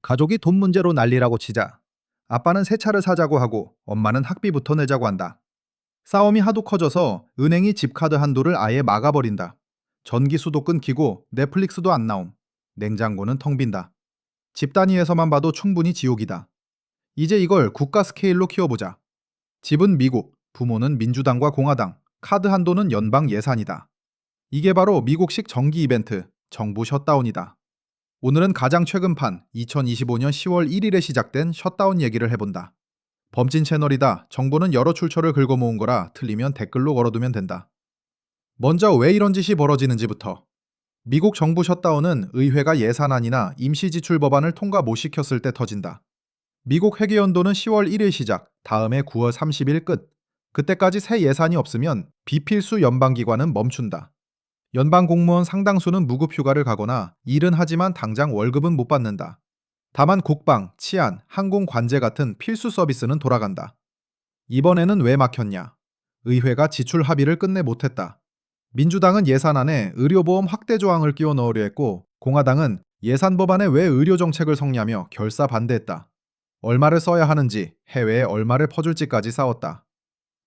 가족이 돈 문제로 난리라고 치자 아빠는 새 차를 사자고 하고 엄마는 학비부터 내자고 한다. 싸움이 하도 커져서 은행이 집카드 한도를 아예 막아버린다. 전기수도 끊기고 넷플릭스도 안 나옴. 냉장고는 텅 빈다. 집 단위에서만 봐도 충분히 지옥이다. 이제 이걸 국가 스케일로 키워보자. 집은 미국, 부모는 민주당과 공화당, 카드 한도는 연방 예산이다. 이게 바로 미국식 정기 이벤트, 정부 셧다운이다. 오늘은 가장 최근판 2025년 10월 1일에 시작된 셧다운 얘기를 해본다. 범진 채널이다. 정보는 여러 출처를 긁어 모은 거라 틀리면 댓글로 걸어두면 된다. 먼저 왜 이런 짓이 벌어지는지부터. 미국 정부 셧다운은 의회가 예산안이나 임시지출 법안을 통과 못 시켰을 때 터진다. 미국 회계연도는 10월 1일 시작, 다음해 9월 30일 끝. 그때까지 새 예산이 없으면 비필수 연방기관은 멈춘다. 연방 공무원 상당수는 무급휴가를 가거나 일은 하지만 당장 월급은 못 받는다. 다만 국방, 치안, 항공 관제 같은 필수 서비스는 돌아간다. 이번에는 왜 막혔냐? 의회가 지출 합의를 끝내 못했다. 민주당은 예산안에 의료보험 확대 조항을 끼워 넣으려 했고, 공화당은 예산 법안에 왜 의료 정책을 섞냐며 결사 반대했다. 얼마를 써야 하는지, 해외에 얼마를 퍼줄지까지 싸웠다.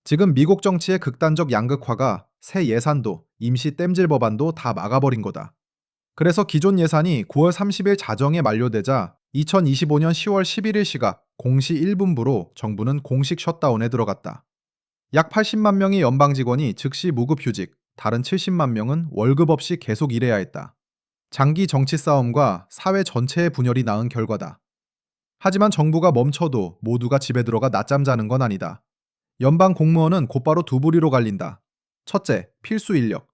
지금 미국 정치의 극단적 양극화가 새 예산도, 임시 땜질 법안도 다 막아버린 거다. 그래서 기존 예산이 9월 30일 자정에 만료되자 2025년 10월 11일 시각 0시 1분부로 정부는 공식 셧다운에 들어갔다. 약 80만 명의 연방 직원이 즉시 무급휴직, 다른 70만 명은 월급 없이 계속 일해야 했다. 장기 정치 싸움과 사회 전체의 분열이 낳은 결과다. 하지만 정부가 멈춰도 모두가 집에 들어가 낮잠 자는 건 아니다. 연방 공무원은 곧바로 두 부리로 갈린다. 첫째, 필수 인력.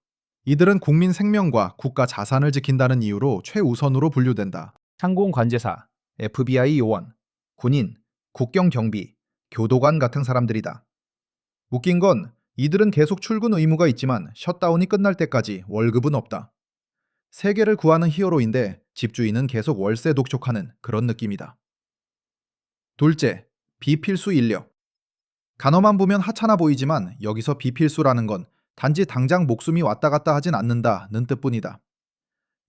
이들은 국민 생명과 국가 자산을 지킨다는 이유로 최우선으로 분류된다. 항공관제사, FBI 요원, 군인, 국경경비, 교도관 같은 사람들이다. 웃긴 건 이들은 계속 출근 의무가 있지만 셧다운이 끝날 때까지 월급은 없다. 세계를 구하는 히어로인데 집주인은 계속 월세 독촉하는 그런 느낌이다. 둘째, 비필수 인력. 간어만 보면 하찮아 보이지만 여기서 비필수라는 건 단지 당장 목숨이 왔다 갔다 하진 않는다는 뜻뿐이다.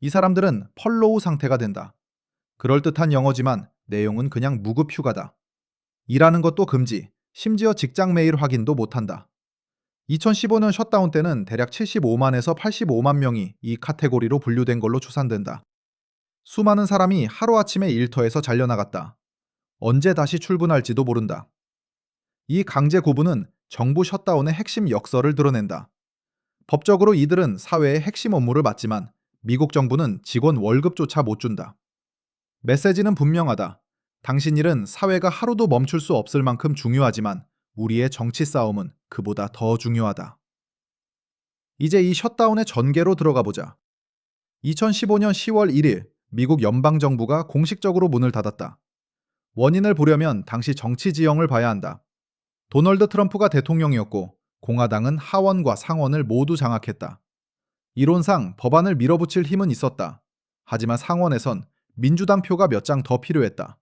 이 사람들은 펄로우 상태가 된다. 그럴듯한 영어지만 내용은 그냥 무급휴가다. 일하는 것도 금지, 심지어 직장 메일 확인도 못한다. 2015년 셧다운 때는 대략 75만에서 85만 명이 이 카테고리로 분류된 걸로 추산된다. 수많은 사람이 하루아침에 일터에서 잘려나갔다. 언제 다시 출근할지도 모른다. 이 강제 구분은 정부 셧다운의 핵심 역설을 드러낸다. 법적으로 이들은 사회의 핵심 업무를 맡지만 미국 정부는 직원 월급조차 못 준다. 메시지는 분명하다. 당신 일은 사회가 하루도 멈출 수 없을 만큼 중요하지만 우리의 정치 싸움은 그보다 더 중요하다. 이제 이 셧다운의 전개로 들어가 보자. 2015년 10월 1일 미국 연방정부가 공식적으로 문을 닫았다. 원인을 보려면 당시 정치 지형을 봐야 한다. 도널드 트럼프가 대통령이었고 공화당은 하원과 상원을 모두 장악했다. 이론상 법안을 밀어붙일 힘은 있었다. 하지만 상원에선 민주당 표가 몇 장 더 필요했다.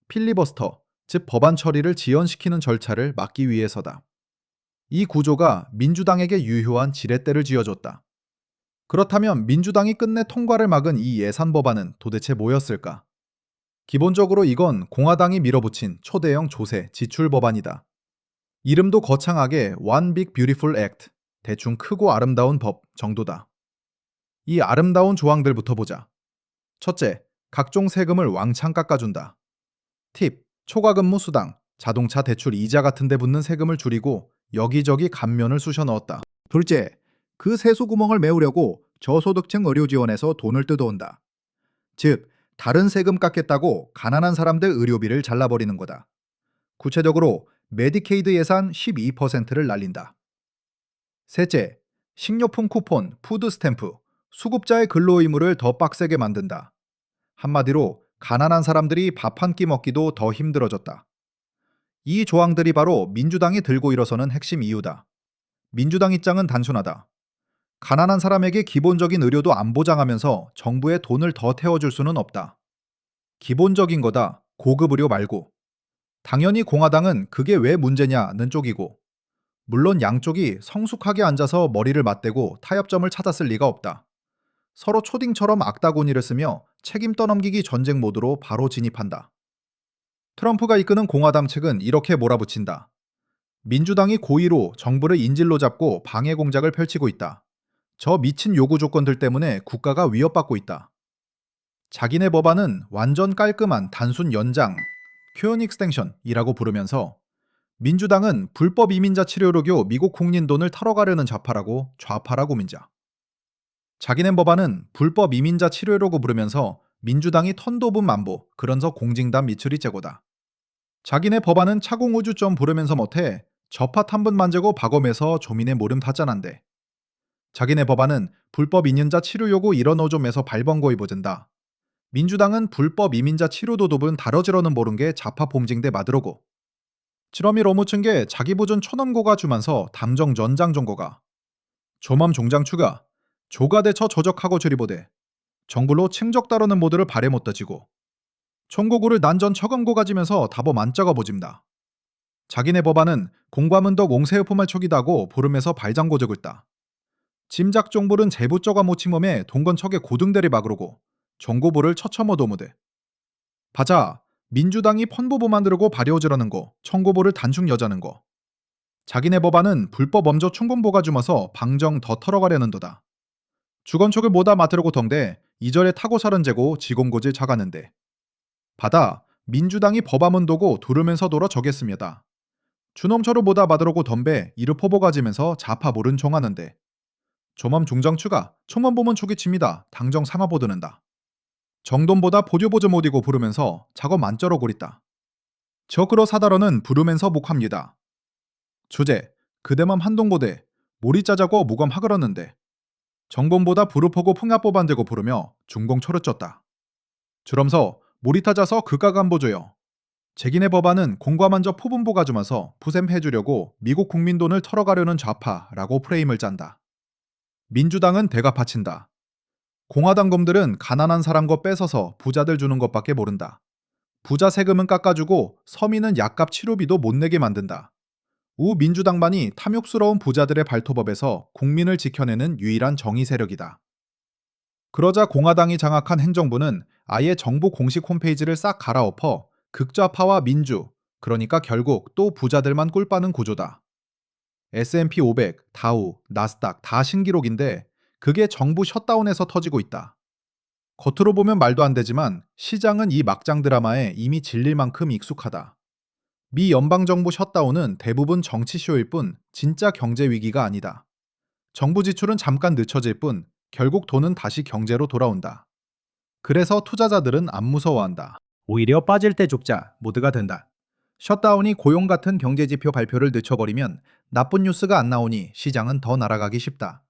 필리버스터, 즉 법안 처리를 지연시키는 절차를 막기 위해서다. 이 구조가 민주당에게 유효한 지렛대를 쥐어줬다. 그렇다면 민주당이 끝내 통과를 막은 이 예산 법안은 도대체 뭐였을까? 기본적으로 이건 공화당이 밀어붙인 초대형 조세 지출 법안이다. 이름도 거창하게 One Big Beautiful Act, 대충 크고 아름다운 법 정도다. 이 아름다운 조항들부터 보자. 첫째, 각종 세금을 왕창 깎아준다. 팁, 초과근무 수당, 자동차 대출 이자 같은 데 붙는 세금을 줄이고 여기저기 감면을 쑤셔 넣었다. 둘째, 그 세수 구멍을 메우려고 저소득층 의료 지원에서 돈을 뜯어온다. 즉, 다른 세금 깎겠다고 가난한 사람들 의료비를 잘라버리는 거다. 구체적으로 메디케이드 예산 12%를 날린다. 셋째, 식료품 쿠폰, 푸드 스탬프, 수급자의 근로 의무를 더 빡세게 만든다. 한마디로 가난한 사람들이 밥 한 끼 먹기도 더 힘들어졌다. 이 조항들이 바로 민주당이 들고 일어서는 핵심 이유다. 민주당 입장은 단순하다. 가난한 사람에게 기본적인 의료도 안 보장하면서 정부에 돈을 더 태워줄 수는 없다. 기본적인 거다. 고급 의료 말고. 당연히 공화당은 그게 왜 문제냐는 쪽이고, 물론 양쪽이 성숙하게 앉아서 머리를 맞대고 타협점을 찾았을 리가 없다. 서로 초딩처럼 악다구니를 쓰며 책임 떠넘기기 전쟁 모드로 바로 진입한다. 트럼프가 이끄는 공화당 측은 이렇게 몰아붙인다. 민주당이 고의로 정부를 인질로 잡고 방해 공작을 펼치고 있다. 저 미친 요구 조건들 때문에 국가가 위협받고 있다. 자기네 법안은 완전 깔끔한 단순 연장, 큐언 익스텐션이라고 부르면서 민주당은 불법 이민자 치료로교 미국 국민 돈을 털어가려는 좌파라고 좌파라고 민자. 자기네 법안은 불법 이민자 치료로고 부르면서 민주당이 턴도분 만보, 그런서 공징단 미추리 제고다. 자기네 법안은 차공우주 좀 부르면서 못해 저파 탐분 만재고 박엄해서 조민의 모름 타짠한데. 자기네 법안은 불법 이민자 치료 요구 일어노좀에서 발번고이 보진다. 민주당은 불법 이민자 치료 도둑은 다뤄지러는 모른 게 좌파 봄징대 마드로고. 지럼이 로무친 게 자기 보존 천원고가 주면서 담정 전장 정고가. 조맘 종장 추가. 조가대처 조적하고 줄이보대. 정글로 칭적 다루는 모드를 발해 못 따지고. 총고구를 난전 처금고 가지면서 답어 만짜가 보짐다. 자기네 법안은 공과문덕 옹세의포말 촉이다고 부름에서 발장고적을 따. 짐작 정부는 제부쩌가 모침범에 동건척의 고등대리 막으로고 정고부를 처처머도무대. 바자 민주당이 펀보보 만들고 발효지라는 거 청고보를 단축 여자는 거. 자기네 법안은 불법 엄조 충분보가 주면서 방정 더 털어가려는 도다. 주건촉을 모다 맡으려고 덩대 이절에 타고 살은 재고 지공고질 차가는데. 바다 민주당이 법안문 도고 두르면서 돌아 적겠습니다. 주놈처로 보다 받으려고 덤배 이르 포보 가지면서 자파 모른 종하는데. 조맘 중정 추가 총만 보면 초기 칩니다. 당정 상하보 드는다. 정돈보다 보조보조 못이고 부르면서 작업 만쩌러 고리다. 적으로 사다러는 부르면서 목합니다. 주제 그대맘 한동보대 몰이 짜자고 무검하그렀는데 정본보다 부르포고 풍야보 반대고 부르며 중공 초르쪘다. 주럼서 몰이 타자서 그가간 보조요. 제기네 법안은 공과만저 포분보 가주면서 푸셈해주려고 미국 국민 돈을 털어가려는 좌파라고 프레임을 짠다. 민주당은 대가파친다. 공화당 검들은 가난한 사람 거 뺏어서 부자들 주는 것밖에 모른다. 부자 세금은 깎아주고 서민은 약값 치료비도 못 내게 만든다. 우민주당만이 탐욕스러운 부자들의 발톱업에서 국민을 지켜내는 유일한 정의 세력이다. 그러자 공화당이 장악한 행정부는 아예 정부 공식 홈페이지를 싹 갈아엎어 극좌파와 민주, 그러니까 결국 또 부자들만 꿀빠는 구조다. S&P 500, 다우, 나스닥 다 신기록인데 그게 정부 셧다운에서 터지고 있다. 겉으로 보면 말도 안 되지만 시장은 이 막장 드라마에 이미 질릴 만큼 익숙하다. 미 연방정부 셧다운은 대부분 정치쇼일 뿐 진짜 경제 위기가 아니다. 정부 지출은 잠깐 늦춰질 뿐 결국 돈은 다시 경제로 돌아온다. 그래서 투자자들은 안 무서워한다. 오히려 빠질 때 좁자 모드가 된다. 셧다운이 고용 같은 경제지표 발표를 늦춰버리면 나쁜 뉴스가 안 나오니 시장은 더 날아가기 쉽다.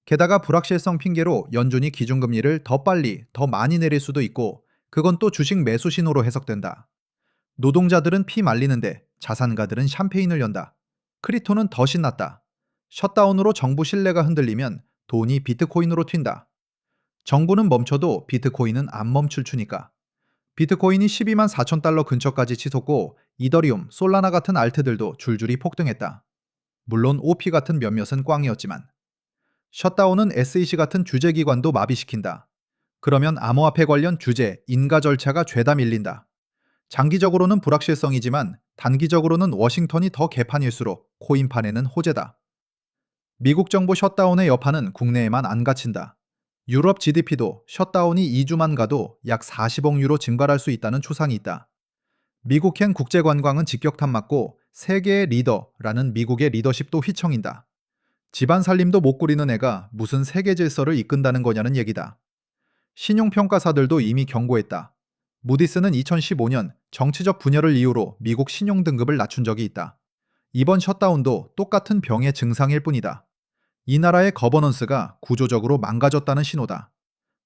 게다가 불확실성 핑계로 연준이 기준금리를 더 빨리, 더 많이 내릴 수도 있고 그건 또 주식 매수 신호로 해석된다. 노동자들은 피 말리는데 자산가들은 샴페인을 연다. 크립토는 더 신났다. 셧다운으로 정부 신뢰가 흔들리면 돈이 비트코인으로 튄다. 정부는 멈춰도 비트코인은 안 멈출 추니까. 비트코인이 12만 4천 달러 근처까지 치솟고 이더리움, 솔라나 같은 알트들도 줄줄이 폭등했다. 물론 OP 같은 몇몇은 꽝이었지만. 셧다운은 SEC 같은 주재기관도 마비시킨다. 그러면 암호화폐 관련 규제, 인가 절차가 죄다 밀린다. 장기적으로는 불확실성이지만 단기적으로는 워싱턴이 더 개판일수록 코인판에는 호재다. 미국 정부 셧다운의 여파는 국내에만 안 갇힌다. 유럽 GDP도 셧다운이 2주만 가도 약 40억 유로 증발할 수 있다는 추산이 있다. 미국행 국제관광은 직격탄 맞고 세계의 리더라는 미국의 리더십도 휘청인다. 집안 살림도 못 꾸리는 애가 무슨 세계 질서를 이끈다는 거냐는 얘기다. 신용평가사들도 이미 경고했다. 무디스는 2015년 정치적 분열을 이유로 미국 신용 등급을 낮춘 적이 있다. 이번 셧다운도 똑같은 병의 증상일 뿐이다. 이 나라의 거버넌스가 구조적으로 망가졌다는 신호다.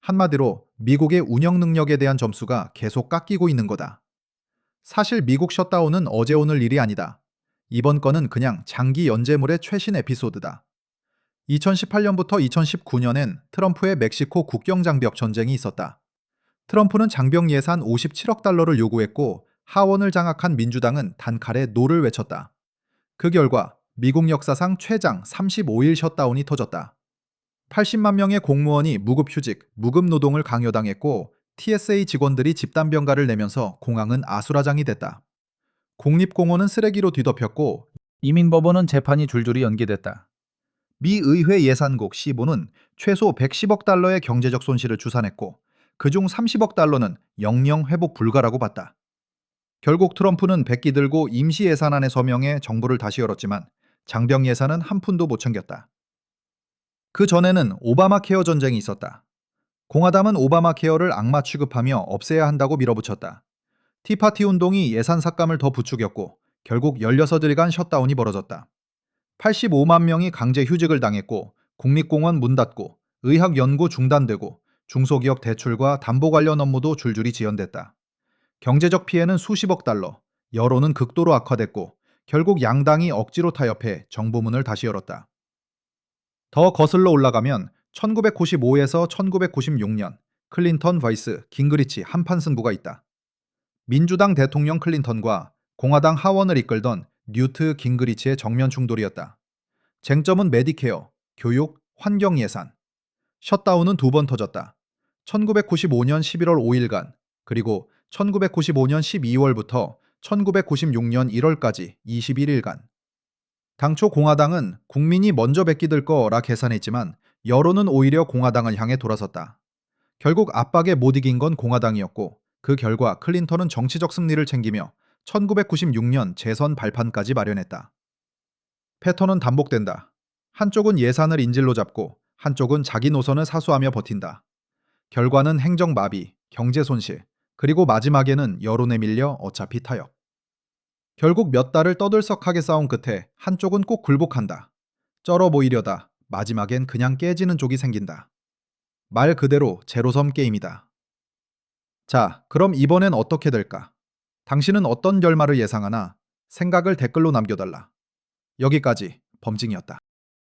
한마디로 미국의 운영 능력에 대한 점수가 계속 깎이고 있는 거다. 사실 미국 셧다운은 어제 오늘 일이 아니다. 이번 건은 그냥 장기 연재물의 최신 에피소드다. 2018년부터 2019년엔 트럼프의 멕시코 국경장벽 전쟁이 있었다. 트럼프는 장벽 예산 57억 달러를 요구했고 하원을 장악한 민주당은 단칼에 노를 외쳤다. 그 결과 미국 역사상 최장 35일 셧다운이 터졌다. 80만 명의 공무원이 무급휴직, 무급노동을 강요당했고 TSA 직원들이 집단병가를 내면서 공항은 아수라장이 됐다. 국립공원은 쓰레기로 뒤덮였고 이민법원은 재판이 줄줄이 연기됐다. 미 의회 예산국 15는 최소 110억 달러의 경제적 손실을 추산했고 그중 30억 달러는 영영 회복 불가라고 봤다. 결국 트럼프는 백기 들고 임시 예산안에 서명해 정부를 다시 열었지만 장병 예산은 한 푼도 못 챙겼다. 그 전에는 오바마 케어 전쟁이 있었다. 공화당은 오바마 케어를 악마 취급하며 없애야 한다고 밀어붙였다. 티파티 운동이 예산 삭감을 더 부추겼고 결국 16일간 셧다운이 벌어졌다. 85만 명이 강제 휴직을 당했고 국립공원 문 닫고 의학 연구 중단되고 중소기업 대출과 담보 관련 업무도 줄줄이 지연됐다. 경제적 피해는 수십억 달러, 여론은 극도로 악화됐고 결국 양당이 억지로 타협해 정부 문을 다시 열었다. 더 거슬러 올라가면 1995에서 1996년 클린턴 vs 깅그리치 한판 승부가 있다. 민주당 대통령 클린턴과 공화당 하원을 이끌던 뉴트 깅그리치의 정면 충돌이었다. 쟁점은 메디케어, 교육, 환경 예산. 셧다운은 두 번 터졌다. 1995년 11월 5일간 그리고 1995년 12월부터 1996년 1월까지 21일간. 당초 공화당은 국민이 먼저 베끼들 거라 계산했지만 여론은 오히려 공화당을 향해 돌아섰다. 결국 압박에 못 이긴 건 공화당이었고 그 결과 클린턴은 정치적 승리를 챙기며 1996년 재선 발판까지 마련했다. 패턴은 반복된다. 한쪽은 예산을 인질로 잡고 한쪽은 자기 노선을 사수하며 버틴다. 결과는 행정 마비, 경제 손실, 그리고 마지막에는 여론에 밀려 어차피 타협. 결국 몇 달을 떠들썩하게 싸운 끝에 한쪽은 꼭 굴복한다. 쩔어 보이려다 마지막엔 그냥 깨지는 쪽이 생긴다. 말 그대로 제로섬 게임이다. 자, 그럼 이번엔 어떻게 될까? 당신은 어떤 결말을 예상하나? 생각을 댓글로 남겨달라. 여기까지 범징이었다.